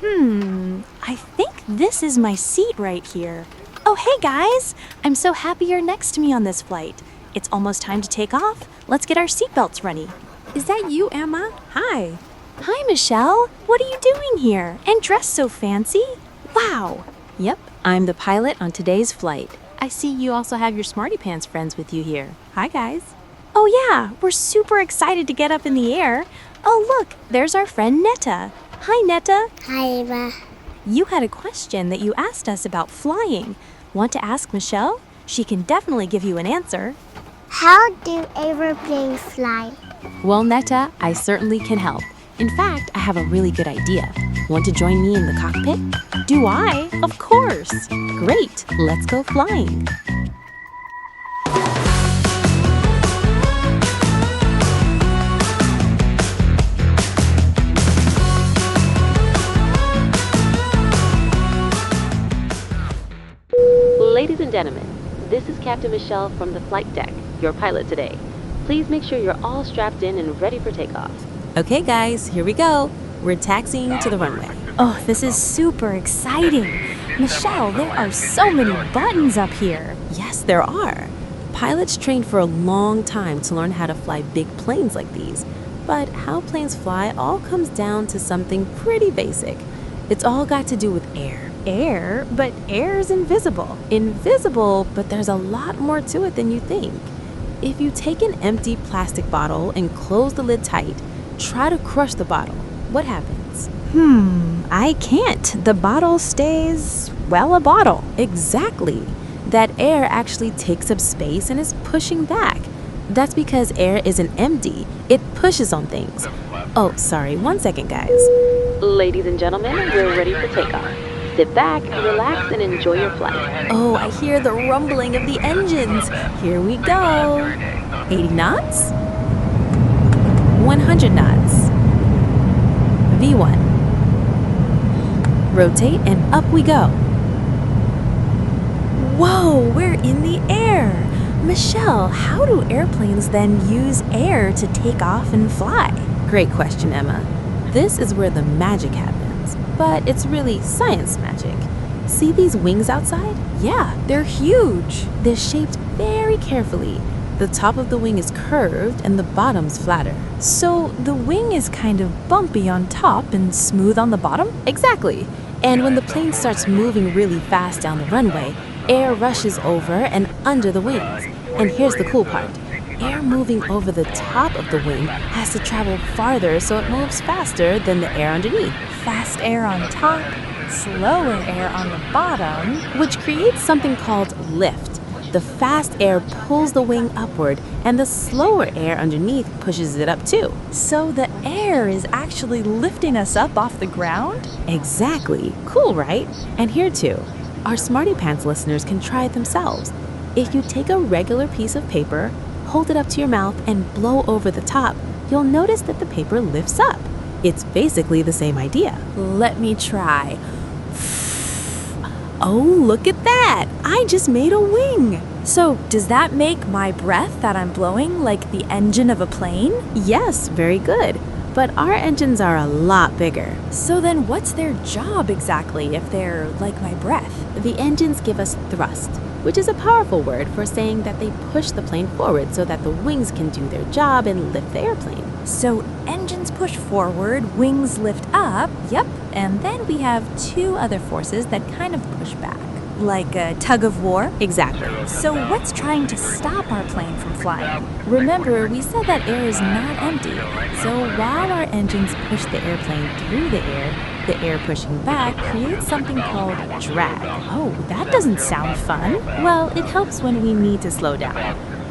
I think this is my seat right here. Oh, hey guys! I'm so happy you're next to me on this flight. It's almost time to take off. Let's get our seatbelts ready. Is that you, Emma? Hi. Hi, Michelle. What are you doing here? And dressed so fancy? Wow. Yep, I'm the pilot on today's flight. I see you also have your Smartypants friends with you here. Hi, guys. Oh yeah, we're super excited to get up in the air. Oh look, there's our friend Neta. Hi, Neta. Hi, Eva. You had a question that you asked us about flying. Want to ask Michelle? She can definitely give you an answer. How do airplanes fly? Well, Neta, I certainly can help. In fact, I have a really good idea. Want to join me in the cockpit? Do I? Of course. Great, let's go flying. Ladies and gentlemen, this is Captain Michelle from the flight deck, your pilot today. Please make sure you're all strapped in and ready for takeoff. Okay guys, here we go. We're taxiing to the runway. Oh, this is super exciting. Michelle, there are so many buttons up here. Yes, there are. Pilots train for a long time to learn how to fly big planes like these. But how planes fly all comes down to something pretty basic. It's all got to do with air. Air? But air is invisible. Invisible, but there's a lot more to it than you think. If you take an empty plastic bottle and close the lid tight, try to crush the bottle. What happens? I can't. The bottle stays, well, a bottle. Exactly. That air actually takes up space and is pushing back. That's because air isn't empty. It pushes on things. Oh, sorry. 1 second, guys. Ladies and gentlemen, we're ready for takeoff. Sit back, relax, and enjoy your flight. Oh, I hear the rumbling of the engines. Here we go. 80 knots? 100 knots. V1. Rotate and up we go. Whoa, we're in the air. Michelle, how do airplanes then use air to take off and fly? Great question, Emma. This is where the magic happens, but it's really science magic. See these wings outside? Yeah, they're huge. They're shaped very carefully. The top of the wing is curved and the bottom's flatter. So the wing is kind of bumpy on top and smooth on the bottom? Exactly. And when the plane starts moving really fast down the runway, air rushes over and under the wings. And here's the cool part. Air moving over the top of the wing has to travel farther so it moves faster than the air underneath. Fast air on top, slower air on the bottom, which creates something called lift. The fast air pulls the wing upward and the slower air underneath pushes it up too. So the air is actually lifting us up off the ground? Exactly. Cool, right? And here too, our Smartypants listeners can try it themselves. If you take a regular piece of paper, hold it up to your mouth and blow over the top, you'll notice that the paper lifts up. It's basically the same idea. Let me try. Oh, look at that! I just made a wing! So, does that make my breath that I'm blowing like the engine of a plane? Yes, very good. But our engines are a lot bigger. So then what's their job exactly if they're like my breath? The engines give us thrust, which is a powerful word for saying that they push the plane forward so that the wings can do their job and lift the airplane. So engines push forward, wings lift up, yep, and then we have two other forces that kind of push back. Like a tug of war? Exactly. So what's trying to stop our plane from flying? Remember, we said that air is not empty. So while our engines push the airplane through the air pushing back creates something called drag. Oh, that doesn't sound fun. Well, it helps when we need to slow down.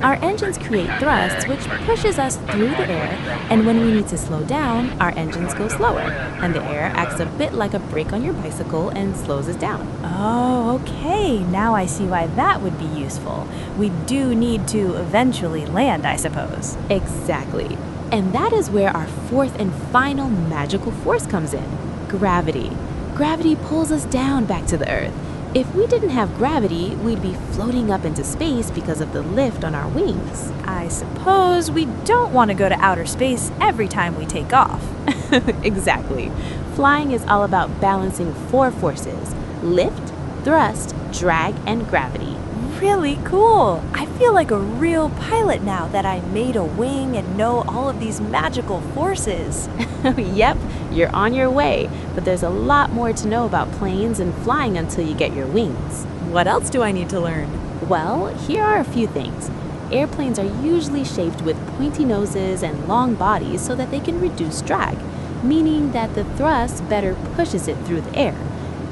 Our engines create thrust, which pushes us through the air, and when we need to slow down, our engines go slower, and the air acts a bit like a brake on your bicycle and slows us down. Oh, okay. Now I see why that would be useful. We do need to eventually land, I suppose. Exactly. And that is where our fourth and final magical force comes in. Gravity. Gravity pulls us down back to the earth. If we didn't have gravity, we'd be floating up into space because of the lift on our wings. I suppose we don't want to go to outer space every time we take off. Exactly. Flying is all about balancing 4 forces: lift, thrust, drag, and gravity. Really cool! I feel like a real pilot now that I made a wing and know all of these magical forces. Yep, you're on your way, but there's a lot more to know about planes and flying until you get your wings. What else do I need to learn? Well, here are a few things. Airplanes are usually shaped with pointy noses and long bodies so that they can reduce drag, meaning that the thrust better pushes it through the air.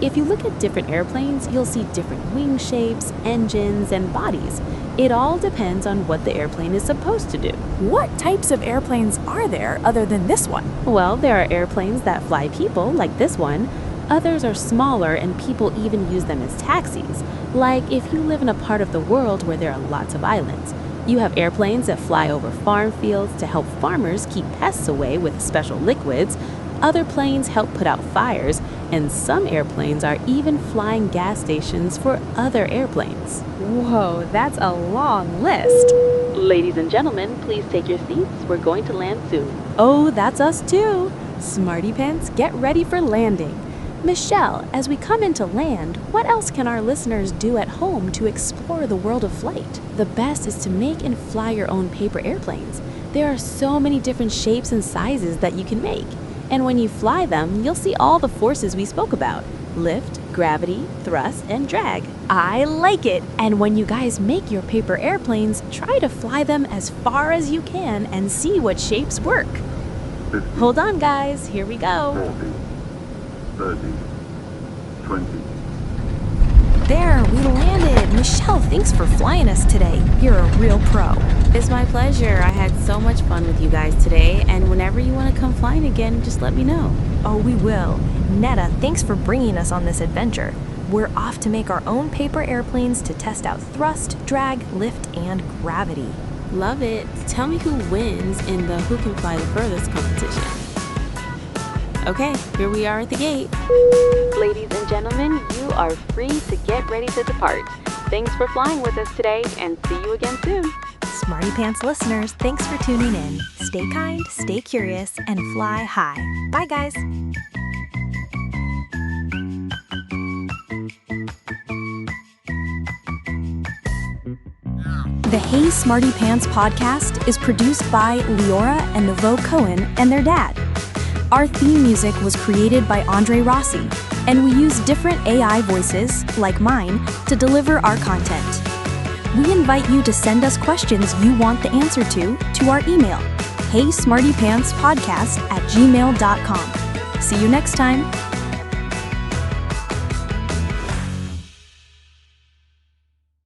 If you look at different airplanes, you'll see different wing shapes, engines, and bodies. It all depends on what the airplane is supposed to do. What types of airplanes are there other than this one? Well, there are airplanes that fly people, like this one. Others are smaller and people even use them as taxis, like if you live in a part of the world where there are lots of islands. You have airplanes that fly over farm fields to help farmers keep pests away with special liquids. Other planes help put out fires, and some airplanes are even flying gas stations for other airplanes. Whoa, that's a long list. Ladies and gentlemen, please take your seats. We're going to land soon. Oh, that's us too. Smartypants, get ready for landing. Michelle, as we come into land, what else can our listeners do at home to explore the world of flight? The best is to make and fly your own paper airplanes. There are so many different shapes and sizes that you can make. And when you fly them, you'll see all the forces we spoke about: lift, gravity, thrust, and drag. I like it. And when you guys make your paper airplanes, try to fly them as far as you can and see what shapes work. 50, Hold on, guys. Here we go. 40, 30, 20. There, we landed. Michelle, thanks for flying us today. You're a real pro. It's my pleasure. I had so much fun with you guys today, and whenever you want to come flying again, just let me know. Oh, we will. Neta, thanks for bringing us on this adventure. We're off to make our own paper airplanes to test out thrust, drag, lift, and gravity. Love it. Tell me who wins in the Who Can Fly the Furthest competition. Okay, here we are at the gate. Ladies and gentlemen, you are free to get ready to depart. Thanks for flying with us today, and see you again soon. Smartypants listeners, thanks for tuning in. Stay kind, stay curious, and fly high. Bye, guys. The Hey Smartypants podcast is produced by Leora and Novo Cohen and their dad. Our theme music was created by Andre Rossi, and we use different AI voices, like mine, to deliver our content. We invite you to send us questions you want the answer to our email, heysmartypantspodcast@gmail.com. See you next time.